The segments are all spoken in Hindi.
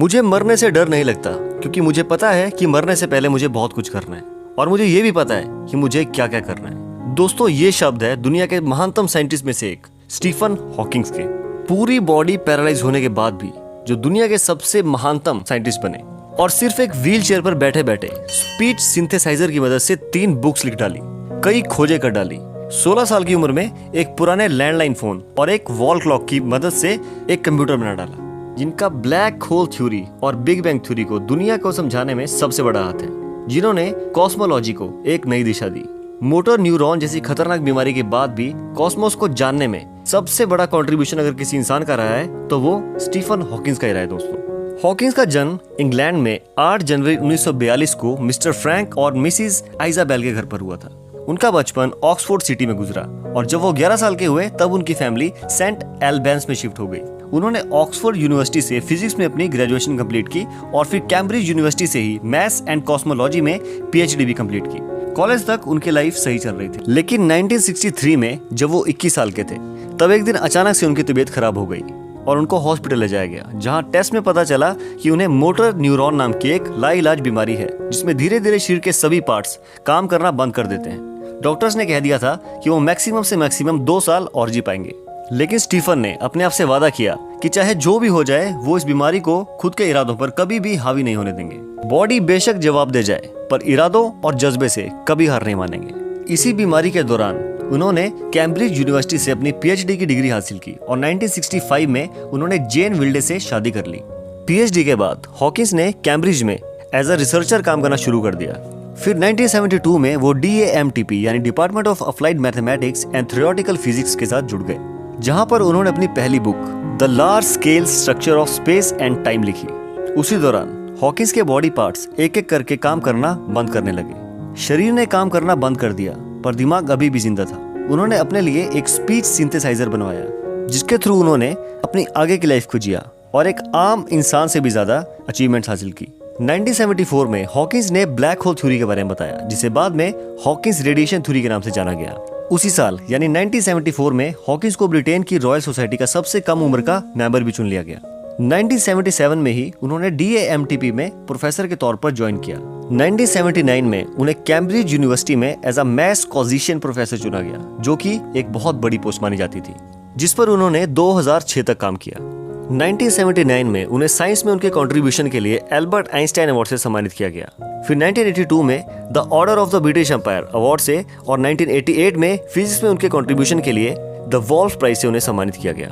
मुझे मरने से डर नहीं लगता क्योंकि मुझे पता है कि मरने से पहले मुझे बहुत कुछ करना है और मुझे ये भी पता है कि मुझे क्या क्या करना है। दोस्तों, ये शब्द है दुनिया के महानतम साइंटिस्ट में से एक स्टीफन हॉकिंग्स के। पूरी बॉडी पैरालाइज होने के बाद भी जो दुनिया के सबसे महानतम साइंटिस्ट बने और सिर्फ एक व्हील चेयर पर बैठे बैठे स्पीच सिंथेसाइजर की मदद से 3 बुक्स लिख डाली, कई खोजें कर डाली। 16 साल की उम्र में एक पुराने लैंडलाइन फोन और एक वॉल क्लॉक की मदद से एक कंप्यूटर बना डाला जिनका ब्लैक होल थ्योरी और बिग बैंग थ्योरी को दुनिया को समझाने में सबसे बड़ा हाथ है, जिन्होंने कॉस्मोलॉजी को एक नई दिशा दी। मोटर न्यूरॉन जैसी खतरनाक बीमारी के बाद भी कॉस्मोस को जानने में सबसे बड़ा कंट्रीब्यूशन अगर किसी इंसान का रहा है तो वो स्टीफन हॉकिंग्स का ही रहा है। दोस्तों, हॉकिंग्स का जन्म इंग्लैंड में 8 जनवरी 1942 को मिस्टर फ्रैंक और मिसिस आइजाबेल के घर पर हुआ था। उनका बचपन ऑक्सफोर्ड सिटी में गुजरा और जब वो 11 साल के हुए तब उनकी फैमिली सेंट एल्बेंस में शिफ्ट हो गई। उन्होंने ऑक्सफोर्ड यूनिवर्सिटी से फिजिक्स में अपनी ग्रेजुएशन कंप्लीट की और फिर कैम्ब्रिज यूनिवर्सिटी से ही मैथ्स एंड कॉस्मोलॉजी में पीएचडी भी कंप्लीट की। कॉलेज तक उनकी लाइफ सही चल रही थी, लेकिन 1963 में जब वो 21 साल के थे तब एक दिन अचानक से उनकी तबीयत खराब हो गई और उनको हॉस्पिटल ले जाया गया, जहां टेस्ट में पता चला कि उन्हें मोटर न्यूरॉन नाम की एक लाइलाज बीमारी है जिसमें धीरे धीरे शरीर के सभी पार्ट्स काम करना बंद कर देते हैं। डॉक्टर्स ने कह दिया था कि वो मैक्सिमम से मैक्सिमम 2 साल और जी पाएंगे, लेकिन स्टीफन ने अपने आप से वादा किया कि चाहे जो भी हो जाए वो इस बीमारी को खुद के इरादों पर कभी भी हावी नहीं होने देंगे। बॉडी बेशक जवाब दे जाए पर इरादों और जज्बे से कभी हार नहीं मानेंगे। इसी बीमारी के दौरान उन्होंने कैम्ब्रिज यूनिवर्सिटी से अपनी पीएचडी की डिग्री हासिल की और 1965 में उन्होंने जेन विल्डे से शादी कर ली। पीएचडी के बाद हॉकिंस ने कैम्ब्रिज में एज अ रिसर्चर काम करना शुरू कर दिया। फिर 1972 में वो DAMTP यानी department of applied mathematics and theoretical physics के साथ जुड़ गए, जहां पर उन्होंने अपनी पहली book the large scale structure of space and time लिखी। उसी दौरान हॉकिंस के बॉडी पार्ट्स एक एक करके काम करना बंद करने लगे। शरीर ने काम करना बंद कर दिया पर दिमाग अभी भी जिंदा था। उन्होंने अपने लिए एक स्पीच सिंथेसाइजर बनवाया जिसके थ्रू उन्होंने अपनी आगे की लाइफ को जिया और एक आम इंसान से भी ज्यादा अचीवमेंट्स हासिल की। 1974 में हॉकिंस ने ब्लैक होल थ्योरी के बारे में बताया, जिसे बाद में हॉकिंस रेडिएशन थ्योरी के नाम से जाना गया। उसी साल यानी 1974 में हॉकिंस को ब्रिटेन की रॉयल सोसाइटी का सबसे कम उम्र का मेंबर भी चुन लिया गया। 1977 में ही उन्होंने DAMTP में प्रोफेसर के तौर पर ज्वाइन किया। 1979 में उन्हें कैम्ब्रिज यूनिवर्सिटी में एज अ मैथ्स कॉजिशियन प्रोफेसर चुना गया, जो कि एक बहुत बड़ी पोस्ट मानी जाती थी, जिस पर उन्होंने 2006 तक काम किया। 1979 में उन्हें साइंस में उनके कंट्रीब्यूशन के लिए एल्बर्ट आइंस्टाइन अवार्ड से सम्मानित किया गया। फिर 1982 में the order of the British empire award से और 1988 में फिजिक्स में उनके कंट्रीब्यूशन के लिए द वॉल्फ प्राइज से उन्हें सम्मानित किया गया।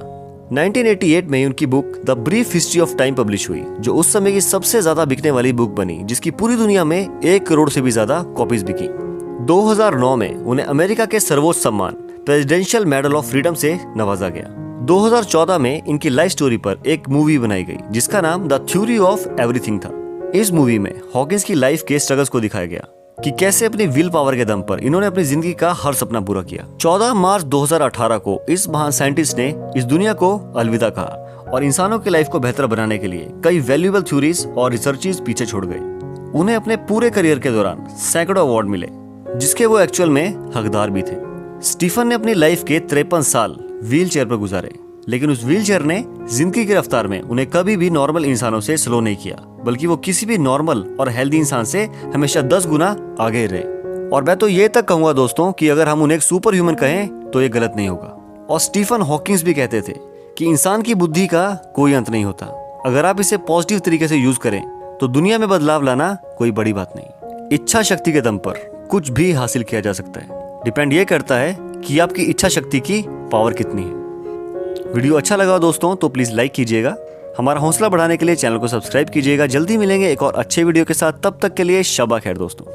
1988 में उनकी book the brief history of time publish हुई, जो उस समय की सबसे ज्यादा बिकने वाली बुक बनी, जिसकी पूरी दुनिया में 1 करोड़ से भी ज्यादा कॉपीज बिकी। 2009 में उन्हें अमेरिका के सर्वोच्च सम्मान प्रेसिडेंशियल मेडल ऑफ फ्रीडम से नवाजा गया। 2014 में इनकी लाइफ स्टोरी पर एक मूवी बनाई गई जिसका नाम द थ्योरी ऑफ एवरीथिंग था। इस मूवी में हॉकिंस की लाइफ के स्ट्रगल्स को दिखाया गया कि कैसे अपनी विल पावर के दम पर इन्होंने अपनी जिंदगी का हर सपना पूरा किया। 14 मार्च 2018 को इस महान साइंटिस्ट ने इस दुनिया को अलविदा कहा और इंसानों की लाइफ को बेहतर बनाने के लिए कई वैल्यूएबल थ्योरीज और रिसर्चेस पीछे छोड़ गए। उन्हें अपने पूरे करियर के दौरान सैकड़ों अवार्ड मिले, जिसके वो एक्चुअल में हकदार भी थे। स्टीफन ने अपनी लाइफ के 53 साल व्हील चेयर पर गुजारे, लेकिन उस व्हील चेयर ने जिंदगी की रफ्तार में उन्हें कभी भी नॉर्मल इंसानों से स्लो नहीं किया, बल्कि वो किसी भी नॉर्मल और हेल्दी इंसान से हमेशा 10 गुना आगे रहे। और मैं तो ये तक कहूंगा दोस्तों कि अगर हम उन्हें एक सुपर ह्यूमन कहें तो ये गलत नहीं होगा। और स्टीफन हॉकिंस भी कहते थे कि इंसान की बुद्धि का कोई अंत नहीं होता। अगर आप इसे पॉजिटिव तरीके से यूज करें तो दुनिया में बदलाव लाना कोई बड़ी बात नहीं। इच्छा शक्ति के दम पर कुछ भी हासिल किया जा सकता है। डिपेंड ये करता है कि आपकी इच्छा शक्ति की पावर कितनी है। वीडियो अच्छा लगा दोस्तों तो प्लीज लाइक कीजिएगा। हमारा हौसला बढ़ाने के लिए चैनल को सब्सक्राइब कीजिएगा। जल्दी मिलेंगे एक और अच्छे वीडियो के साथ, तब तक के लिए शबा खैर दोस्तों।